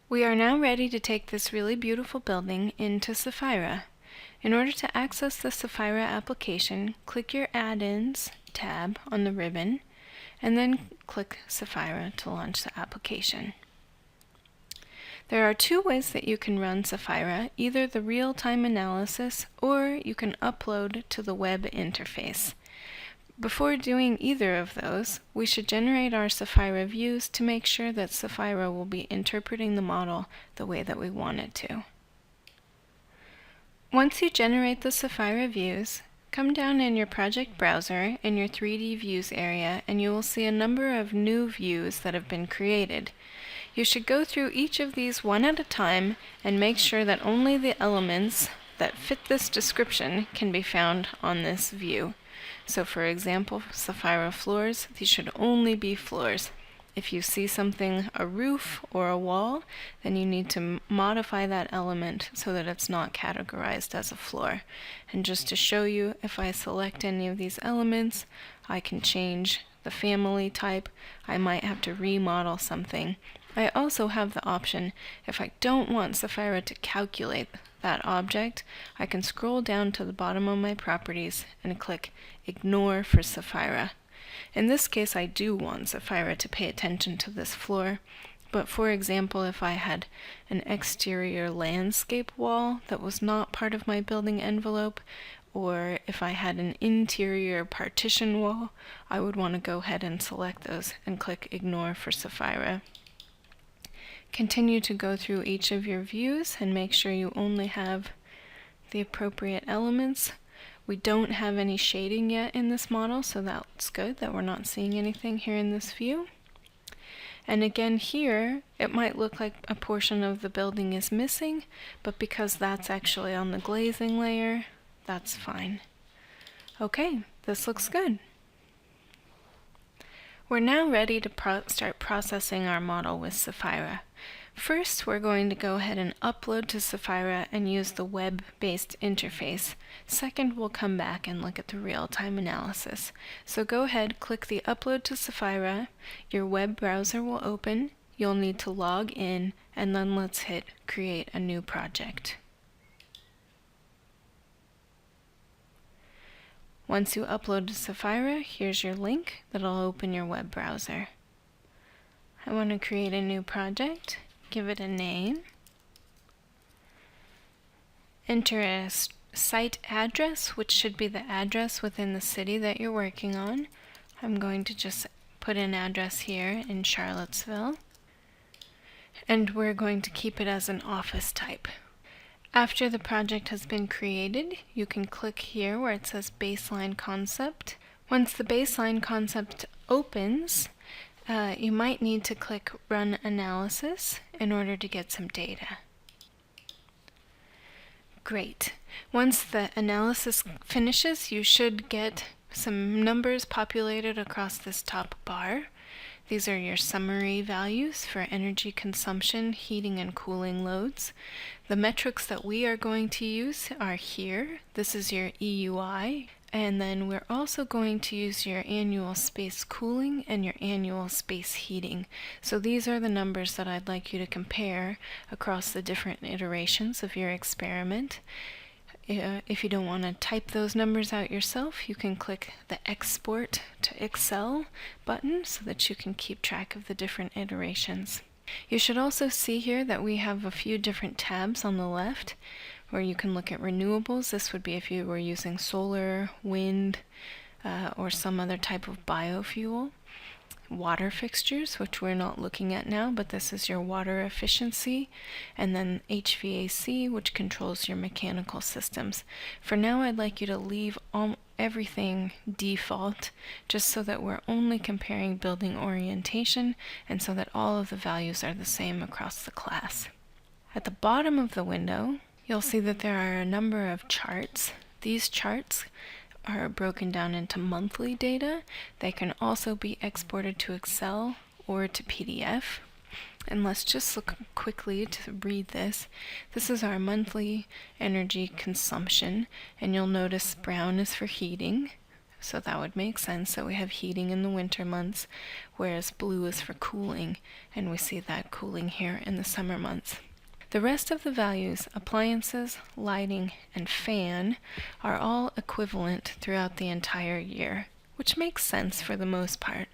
We are now ready to take this really beautiful building into Sefaira. In order to access the Sefaira application, click your Add-ins tab on the ribbon, and then click Sefaira to launch the application. There are two ways that you can run Sefaira, either the real-time analysis or you can upload to the web interface. Before doing either of those, we should generate our Sefaira views to make sure that Sefaira will be interpreting the model the way that we want it to. Once you generate the Sefaira views, come down in your project browser in your 3D views area and you will see a number of new views that have been created. You should go through each of these one at a time and make sure that only the elements that fit this description can be found on this view. So for example, Sefaira floors, these should only be floors. If you see something, a roof or a wall, then you need to modify that element so that it's not categorized as a floor. And just to show you, if I select any of these elements, I can change the family type. I might have to remodel something. I also have the option, if I don't want Sefaira to calculate that object, I can scroll down to the bottom of my properties and click Ignore for Sefaira. In this case, I do want Sefaira to pay attention to this floor, but for example, if I had an exterior landscape wall that was not part of my building envelope, or if I had an interior partition wall, I would want to go ahead and select those and click Ignore for Sefaira. Continue to go through each of your views and make sure you only have the appropriate elements. We don't have any shading yet in this model, so that's good that we're not seeing anything here in this view. And again here, it might look like a portion of the building is missing, but because that's actually on the glazing layer, that's fine. Okay, this looks good. We're now ready to start processing our model with Sefaira. First, we're going to go ahead and upload to Sefaira and use the web-based interface. Second, we'll come back and look at the real-time analysis. So go ahead, click the Upload to Sefaira. Your web browser will open. You'll need to log in, and then let's hit Create a New Project. Once you upload to Sefaira, here's your link that'll open your web browser. I want to create a new project, give it a name, enter a site address, which should be the address within the city that you're working on. I'm going to just put an address here in Charlottesville, and we're going to keep it as an office type. After the project has been created, you can click here where it says Baseline Concept. Once the Baseline Concept opens, you might need to click Run Analysis in order to get some data. Great. Once the analysis finishes, you should get some numbers populated across this top bar. These are your summary values for energy consumption, heating and cooling loads. The metrics that we are going to use are here. This is your EUI. And then we're also going to use your annual space cooling and your annual space heating. So these are the numbers that I'd like you to compare across the different iterations of your experiment. If you don't want to type those numbers out yourself, you can click the Export to Excel button so that you can keep track of the different iterations. You should also see here that we have a few different tabs on the left where you can look at renewables. This would be if you were using solar, wind, or some other type of biofuel. Water fixtures, which we're not looking at now, but this is your water efficiency, and then HVAC, which controls your mechanical systems. For now, I'd like you to leave everything default, just so that we're only comparing building orientation, and so that all of the values are the same across the class. At the bottom of the window, you'll see that there are a number of charts. These charts are broken down into monthly data. They can also be exported to Excel or to PDF. And let's just look quickly to read this. This is our monthly energy consumption, and you'll notice brown is for heating, so that would make sense. So we have heating in the winter months, whereas blue is for cooling, and we see that cooling here in the summer months. The rest of the values, appliances, lighting, and fan, are all equivalent throughout the entire year, which makes sense for the most part,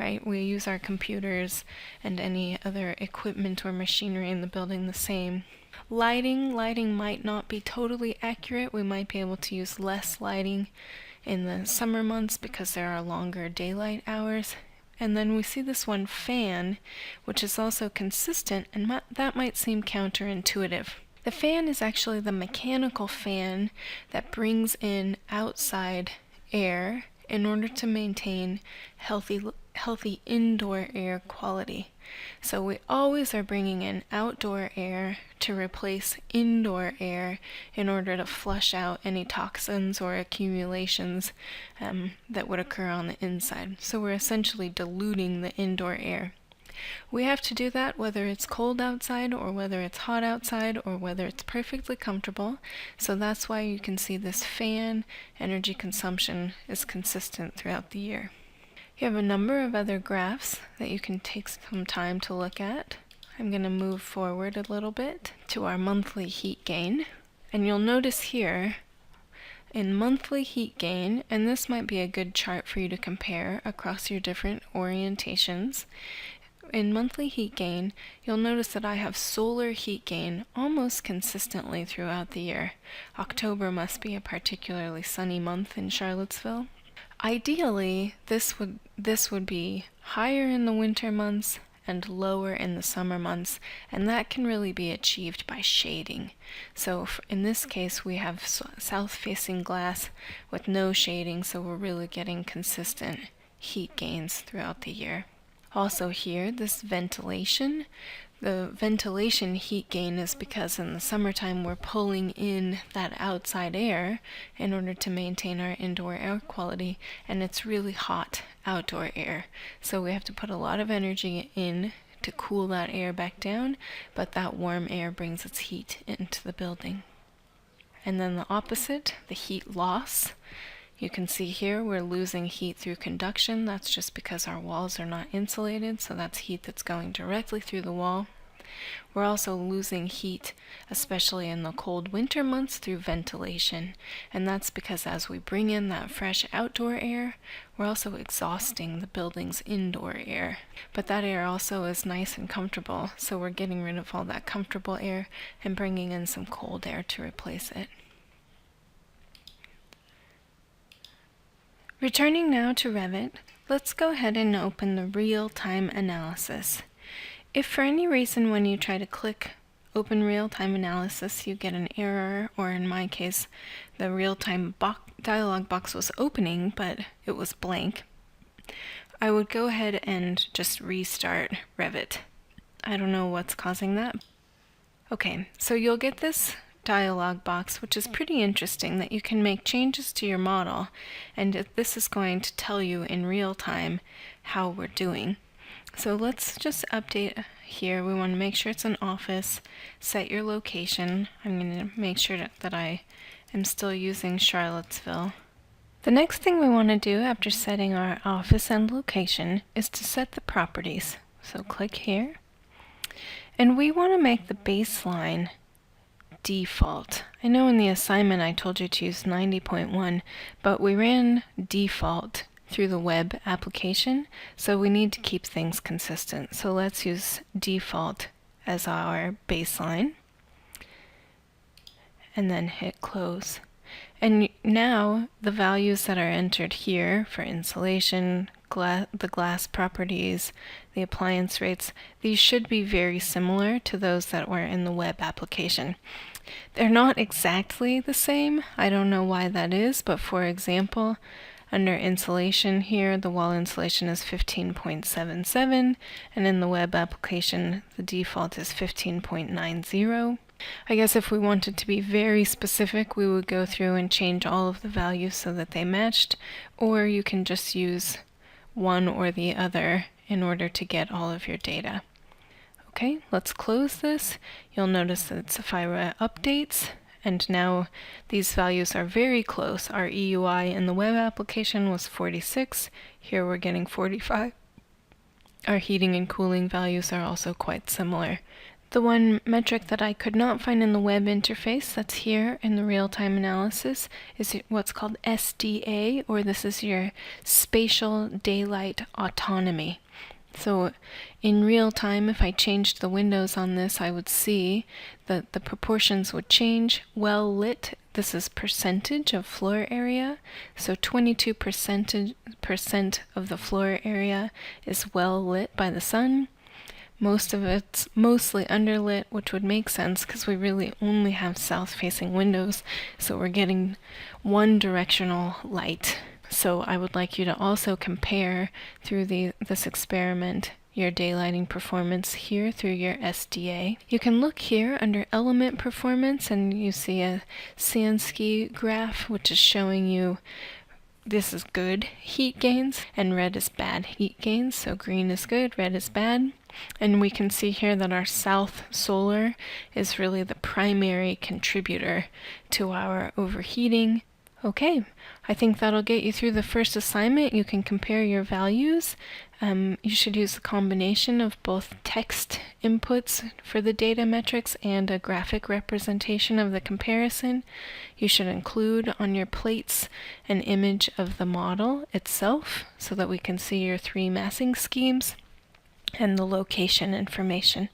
right? We use our computers and any other equipment or machinery in the building the same. Lighting might not be totally accurate. We might be able to use less lighting in the summer months because there are longer daylight hours. And then we see this one fan, which is also consistent, and that might seem counterintuitive. The fan is actually the mechanical fan that brings in outside air in order to maintain healthy indoor air quality. So we always are bringing in outdoor air to replace indoor air in order to flush out any toxins or accumulations that would occur on the inside. So we're essentially diluting the indoor air. We have to do that whether it's cold outside or whether it's hot outside or whether it's perfectly comfortable. So that's why you can see this fan energy consumption is consistent throughout the year. You have a number of other graphs that you can take some time to look at. I'm going to move forward a little bit to our monthly heat gain. And you'll notice here in monthly heat gain, and this might be a good chart for you to compare across your different orientations. In monthly heat gain, you'll notice that I have solar heat gain almost consistently throughout the year. October must be a particularly sunny month in Charlottesville. Ideally, this would be higher in the winter months and lower in the summer months, and that can really be achieved by shading. So in this case, we have south-facing glass with no shading, so we're really getting consistent heat gains throughout the year. Also here, this ventilation. The ventilation heat gain is because in the summertime we're pulling in that outside air in order to maintain our indoor air quality, and it's really hot outdoor air. So we have to put a lot of energy in to cool that air back down, but that warm air brings its heat into the building. And then the opposite, the heat loss. You can see here we're losing heat through conduction. That's just because our walls are not insulated, so that's heat that's going directly through the wall. We're also losing heat, especially in the cold winter months, through ventilation, and that's because as we bring in that fresh outdoor air, we're also exhausting the building's indoor air. But that air also is nice and comfortable, so we're getting rid of all that comfortable air and bringing in some cold air to replace it. Returning now to Revit, let's go ahead and open the real-time analysis. If for any reason when you try to click Open Real-Time Analysis you get an error, or in my case the real-time dialog box was opening but it was blank, I would go ahead and just restart Revit. I don't know what's causing that. Okay, so you'll get this dialog box, which is pretty interesting, that you can make changes to your model, and this is going to tell you in real time how we're doing. So let's just update here. We want to make sure it's an office, set your location. I'm going to make sure that I am still using Charlottesville. The next thing we want to do after setting our office and location is to set the properties. So click here, and we want to make the baseline default. I know in the assignment I told you to use 90.1, but we ran default through the web application, so we need to keep things consistent. So let's use default as our baseline, and then hit close. And now the values that are entered here for insulation, the glass properties, the appliance rates, these should be very similar to those that were in the web application. They're not exactly the same. I don't know why that is, but for example, under insulation here, the wall insulation is 15.77, and in the web application, the default is 15.90. I guess if we wanted to be very specific, we would go through and change all of the values so that they matched, or you can just use one or the other in order to get all of your data. Okay, let's close this. You'll notice that Sefaira updates, and now these values are very close. Our EUI in the web application was 46. Here we're getting 45. Our heating and cooling values are also quite similar. The one metric that I could not find in the web interface that's here in the real-time analysis is what's called SDA, or this is your spatial daylight autonomy. So in real time, if I changed the windows on this, I would see that the proportions would change. Well lit, this is percentage of floor area. So 22% of the floor area is well lit by the sun. Most of it's mostly underlit, which would make sense because we really only have south-facing windows, so we're getting one directional light. So I would like you to also compare through this experiment your daylighting performance here through your SDA. You can look here under element performance and you see a Sansky graph, which is showing you this is good heat gains and red is bad heat gains. So green is good, red is bad. And we can see here that our south solar is really the primary contributor to our overheating. Okay, I think that'll get you through the first assignment. You can compare your values. You should use a combination of both text inputs for the data metrics and a graphic representation of the comparison. You should include on your plates an image of the model itself so that we can see your three massing schemes and the location information.